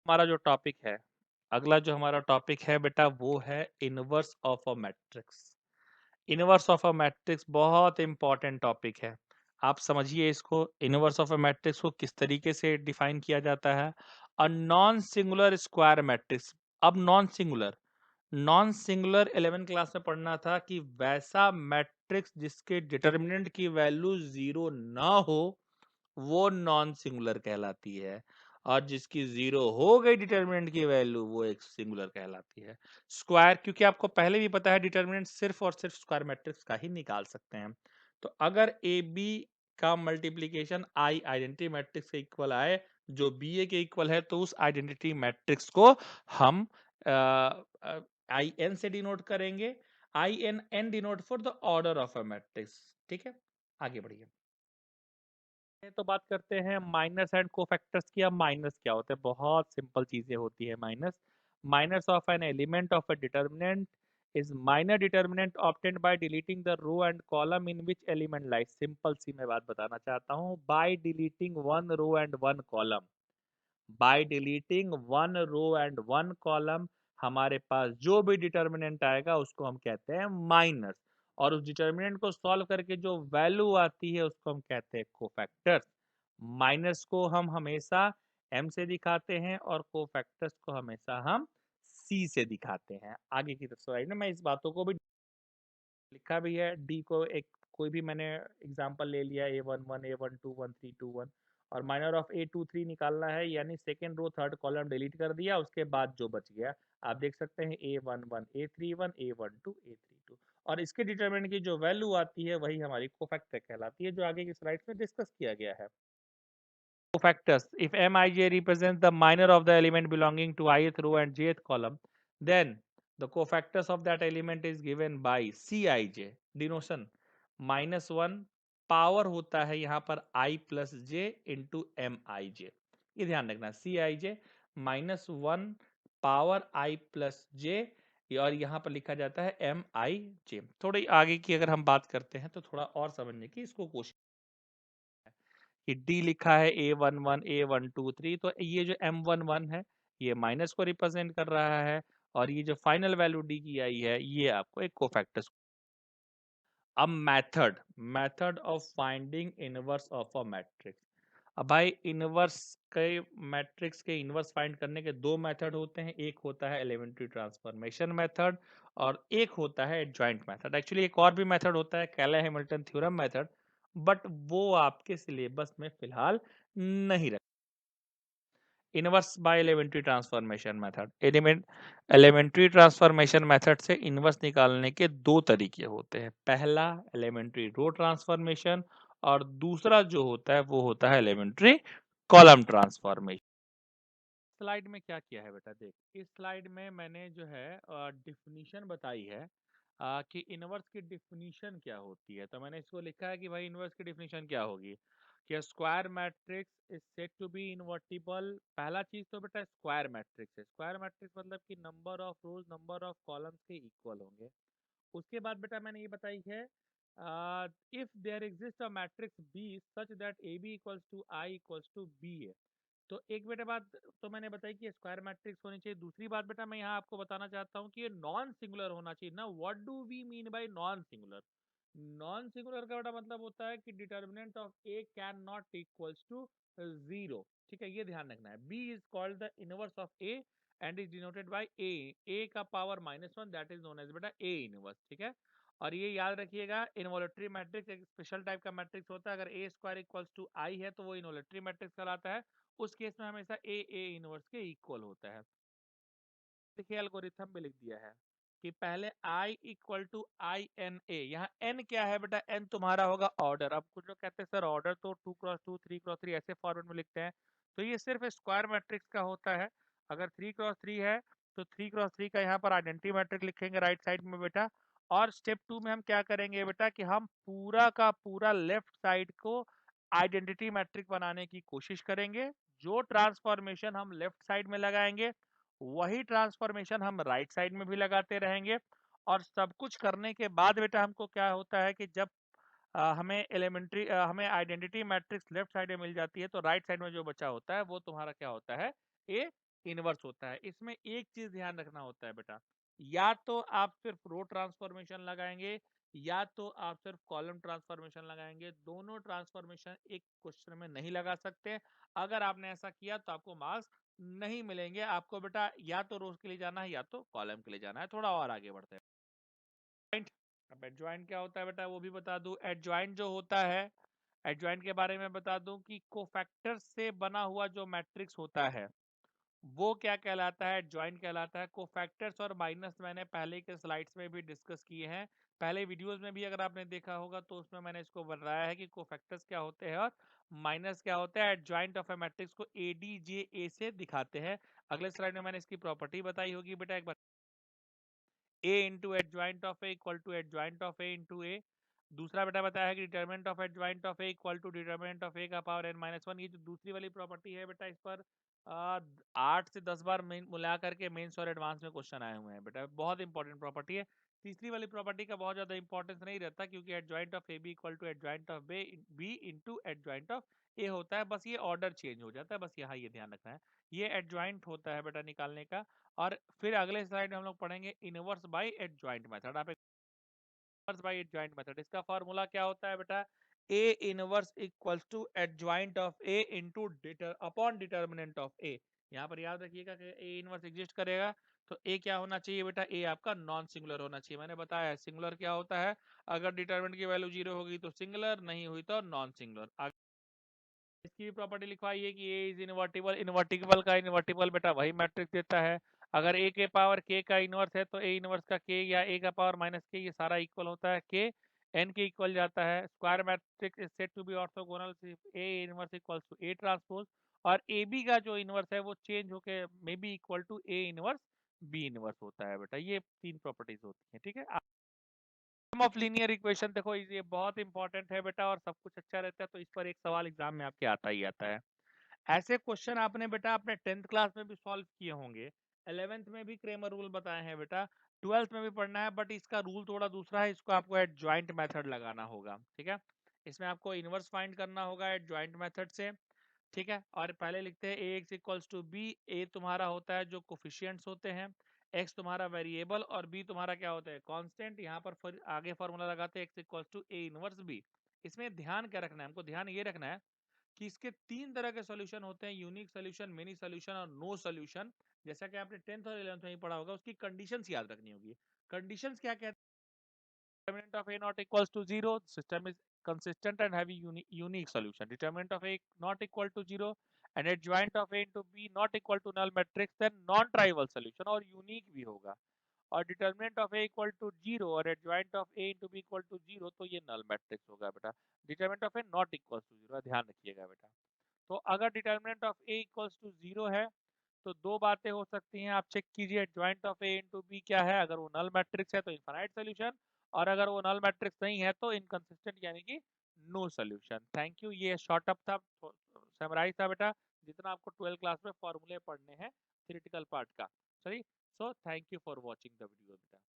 हमारा जो टॉपिक है, अगला जो हमारा टॉपिक है बेटा वो है inverse of a matrix. Inverse of a matrix बहुत इंपॉर्टेंट टॉपिक है। आप समझिए इसको, इनवर्स ऑफ अ मैट्रिक्स को किस तरीके से डिफाइन किया जाता है। A non singular square matrix. अब नॉन सिंगुलर 11 क्लास में पढ़ना था कि वैसा मैट्रिक्स जिसके डिटर्मिनेंट की वैल्यू जीरो ना हो वो नॉन सिंगुलर कहलाती है, और जिसकी जीरो हो गई डिटर्मिनेंट की वैल्यू वो एक सिंगुलर कहलाती है। स्क्वायर, क्योंकि आपको पहले भी पता है डिटर्मिनेंट सिर्फ और सिर्फ स्क्वायर मैट्रिक्स का ही निकाल सकते हैं। तो अगर ए बी का मल्टीप्लीकेशन आई आइडेंटिटी मैट्रिक्स के इक्वल आए जो बी ए के इक्वल है, तो उस आइडेंटिटी मैट्रिक्स को हम आई एन से डिनोट करेंगे। I N N denote for the order of a matrix. ठीक है, आगे बढ़िए। तो बात करते हैं माइनस एंड कोफैक्टर्स की। अब माइनस क्या होते हैं? बहुत सिंपल चीजें होती है minus. Minus of an element of a determinant is minor determinant obtained by deleting the row and column in which element lies. Simple सी मैं बात बताना चाहता हूँ, by deleting one row and one column. By deleting one row and one column हमारे पास जो भी डिटर्मिनेंट आएगा उसको हम कहते हैं माइनस, और उस डिटर्मिनेंट को सॉल्व करके जो वैल्यू आती है उसको हम कहते हैं कोफैक्टर्स। माइनस को हम हमेशा m से दिखाते हैं और कोफैक्टर्स को हमेशा हम c से दिखाते हैं। आगे की स्लाइड में मैं इस बातों को भी लिखा भी है। डी को एक कोई भी मैंने एग्जांपल ले लिया, A11 A12 1321, और माइनर ऑफ A23 निकालना है, यानी second row third column delete कर दिया, उसके बाद जो बच गया आप देख सकते हैं A11 A31 A12 A32, और इसके डिटरमिनेंट की जो वैल्यू आती है वही हमारी कोफैक्टर कहलाती है, जो आगे की स्लाइड्स में डिस्कस किया गया है। Cofactors. If Mij represents the minor of the element belonging to ith row and jth column, then the cofactors of that element is given by Cij. Denotion -1 power होता है यहाँ पर i plus J into M I J. ये ध्यान रखना, Cij -1 power i plus J, और यहाँ पर लिखा जाता है एम आई जे। थोड़ी आगे की अगर हम बात करते हैं तो थोड़ा और समझने की इसको कोशिश कि डी लिखा है A11 A123, तो ये जो M11 है ये माइनस को रिप्रेजेंट कर रहा है, और ये जो फाइनल वैल्यू डी की आई है ये आपको एक कोफैक्टर्स। अब method of finding inverse of a matrix. अब भाई इनवर्स के मैट्रिक्स के इनवर्स फाइंड करने के दो मेथड होते हैं, एक होता है एलिमेंट्री ट्रांसफॉर्मेशन मेथड और एक होता है एडजॉइंट मेथड। एक्चुअली एक और भी मेथड होता है कैले हैमिल्टन थ्योरम मेथड, बट वो आपके सिलेबस में फिलहाल नहीं रखा। Inverse by elementary transformation method. Elementary transformation method से इनवर्स निकालने के दो तरीके होते हैं। पहला एलिमेंट्री रो ट्रांसफॉर्मेशन, और दूसरा जो होता है वो होता है एलिमेंट्री कॉलम ट्रांसफॉर्मेशन। स्लाइड में क्या किया है बेटा, देख इस स्लाइड में मैंने जो है डिफिनीशन बताई है कि इनवर्स की डिफिनीशन क्या होती है। तो मैंने इसको लिखा है कि भाई इनवर्स की डिफिनीशन क्या होगी कि square matrix is said to be invertible. पहला चीज तो बेटा स्क्वायर मैट्रिक्स है। स्क्वायर मैट्रिक्स मतलब कि number of rows number of columns के इक्वल होंगे। उसके बाद बेटा मैंने ये बताई है if there exist a matrix B such that A B equals to I equals to B A. तो एक बेटा बात तो मैंने बताई कि स्क्वायर मैट्रिक्स होनी चाहिए। दूसरी बात बेटा मैं यहाँ आपको बताना चाहता हूँ कि ये नॉन सिंगुलर होना चाहिए ना। What do we mean by non singular? Non singular का बेटा मतलब होता है कि determinant of A can not equals to zero. ठीक है, ये ध्यान रखना है। B is called the inverse of A and is denoted by A का power -1, that is known as बेटा ए इनवर्स। ठीक है, और ये याद रखिएगा इनवॉल्यूटरी मैट्रिक्स एक स्पेशल टाइप का मैट्रिक्स होता है। अगर ए स्क्वायर इक्वल्स टू आई है तो वो इनवॉल्यूटरी मैट्रिक्स कहलाता है। उस केस में हमेशा ए इनवर्स के इक्वल होता है। देखिए एल्गोरिथम भी लिख दिया है कि पहले i equal to I N A. यहाँ n क्या है बेटा? n तुम्हारा होगा ऑर्डर। अब कुछ लोग कहते हैं सर ऑर्डर तो 2x2 3x3 ऐसे फॉर्मेट में लिखते हैं, तो ये सिर्फ स्क्वायर मैट्रिक्स का होता है। अगर 3x3 है तो 3x3 का यहाँ पर आइडेंटिटी मैट्रिक्स लिखेंगे राइट साइड में बेटा। और स्टेप 2 में हम क्या करेंगे बेटा कि हम पूरा का पूरा लेफ्ट साइड को आइडेंटिटी मैट्रिक बनाने की कोशिश करेंगे। जो ट्रांसफॉर्मेशन हम लेफ्ट साइड में लगाएंगे वही ट्रांसफॉर्मेशन हम राइट साइड में भी लगाते रहेंगे। और सब कुछ करने के बाद बेटा हमको क्या होता है कि जब हमें आइडेंटिटी मैट्रिक्स लेफ्ट साइड में मिल जाती है तो राइट साइड में जो बचा होता है वो तुम्हारा क्या होता है? ए इनवर्स होता है। इसमें एक चीज ध्यान रखना होता है बेटा, या तो आप सिर्फ रो ट्रांसफॉर्मेशन लगाएंगे या तो आप सिर्फ कॉलम ट्रांसफॉर्मेशन लगाएंगे। दोनों ट्रांसफॉर्मेशन एक क्वेश्चन में नहीं लगा सकते। अगर आपने ऐसा किया तो आपको मार्क्स नहीं मिलेंगे। आपको बेटा या तो रोज के लिए जाना है या तो कॉलम के लिए जाना है। थोड़ा और आगे बढ़ते हैं। एडजॉइंट, अब एडजॉइंट क्या होता है बेटा वो भी बता दूं। एडजॉइंट जो होता है, एडजॉइंट के बारे में बता दूं कि कोफैक्टर्स से बना हुआ जो मैट्रिक्स होता है वो क्या कहलाता है, एडजॉइंट कहलाता है। कोफैक्टर्स और माइनस मैंने पहले के स्लाइड्स में भी डिस्कस किए हैं, पहले वीडियोस में भी अगर आपने देखा होगा तो उसमें मैंने इसको बताया है कि कोफैक्टर्स क्या होते हैं और माइनस क्या होता है। एडजॉइंट ऑफ ए मैट्रिक्स को एडीजे से दिखाते हैं। अगले स्लाइड में मैंने इसकी प्रॉपर्टी बताई होगी बेटा एक बार। A into adjoint of A equal to adjoint of A into A. दूसरा बेटा बताया है कि determinant of adjoint of A equal to determinant of A का पावर n माइनस वन। ये जो दूसरी वाली प्रॉपर्टी है बेटा, इस पर 8 से 10 बार मिला करके मेंस और एडवांस में क्वेश्चन आए हुए हैं बेटा, बहुत इंपॉर्टेंट प्रॉपर्टी है। तीसरी वाली प्रॉपर्टी का बहुत ज्यादा इंपॉर्टेंस नहीं रहता क्योंकि adjoint of A B equal to adjoint of B into adjoint of A होता है, बस ये ऑर्डर चेंज हो जाता है, बस यहाँ ये ध्यान रखना है। ये एडजॉइंट होता है बेटा निकालने का। और फिर अगले स्लाइड में हम लोग पढ़ेंगे इनवर्स बाय एडजॉइंट मेथड। आप इनवर्स बाय एडजॉइंट मेथड, इसका फॉर्मूला क्या होता है बेटा, A inverse equals to adjoint of A into upon determinant of A. यहाँ पर याद रखिएगा कि ए इनवर्स एग्जिस्ट करेगा तो ए क्या होना चाहिए बेटा, ए आपका नॉन सिंगुलर होना चाहिए। मैंने बताया सिंगुलर क्या होता है, अगर डिटर्मिनेंट की वैल्यू 0 होगी तो सिंगुलर, नहीं हुई तो नॉन सिंगुलर। इसकी भी प्रॉपर्टी लिखवाई है कि ए इज इनवर्टिबल। इनवर्टिबल का इनवर्टिबल बेटा वही मैट्रिक्स देता है। अगर ए के पावर के का इनवर्स है तो ए इनवर्स का के या ए का पावर माइनस के, ये सारा इक्वल होता है के एन के इक्वल जाता है। Square matrix is said to be orthogonal A inverse equals to A transpose. और ए बी का जो इनवर्स है वो चेंज होके may be equal to A inverse B inverse होता है बेटा। ये तीन प्रॉपर्टीज होती है, ठीक है। ऑफ लीनियर इक्वेशन देखो ये बहुत इंपॉर्टेंट है बेटा, और सब कुछ अच्छा रहता है तो इस पर एक सवाल एग्जाम में आपके आता ही आता है। ऐसे क्वेश्चन आपने बेटा अपने 10th क्लास में भी सॉल्व किए होंगे, 11th में भी क्रेमर रूल बताए हैं बेटा, 12th में भी पढ़ना है, बट इसका रूल थोड़ा दूसरा है। इसको आपको एडजॉइंट मेथड लगाना होगा, ठीक है। इसमें आपको इनवर्स फाइंड करना होगा एडजॉइंट मेथड से, ठीक है। और पहले लिखते हैं ए एक्स इक्वल्स टू बी। ए तुम्हारा होता है जो कोफिशियंट्स होते हैं, एक्स तुम्हारा वेरिएबल और बी तुम्हारा क्या होता है, कांस्टेंट। यहाँ पर फिर आगे फॉर्मूला लगाते हैं X equals to A inverse B. इसमें ध्यान क्या रखना है, हमको ध्यान ये रखना है कि इसके तीन तरह के सॉल्यूशन होते हैं, यूनिक सॉल्यूशन, मिनी सॉल्यूशन और नो सॉल्यूशन। जैसा कि आपने 10th और 11th में ही पढ़ा होगा, उसकी कंडीशंस याद रखनी होगी। कंडीशंस क्या कहते हैं, determinant of a not equals to 0, system is consistent and have a unique solution. Determinant of a not equal to 0 and adjoint of a into b not equal to null matrix, then non-trivial solution और unique भी होगा। और determinant of A equal to 0 और adjoint of A into B equal to 0 तो ये null matrix होगा बेटा। Determinant of A not equal to 0, ध्यान रखिएगा बेटा। तो अगर determinant of A equals to 0 है तो दो बातें हो सकती हैं, आप चेक कीजिए joint of A into B क्या है। अगर वो नल मैट्रिक्स है तो इनफाइनाइट सोल्यूशन, और अगर वो नल मैट्रिक्स नहीं है तो इनकंसिस्टेंट यानी कि नो सोल्यूशन। थैंक यू, ये शॉर्ट अप था, समराइज था बेटा, जितना आपको 12 क्लास में फॉर्मूले पढ़ने हैं थ्योरेटिकल पार्ट का। सही, so thank you for watching the video बेटा।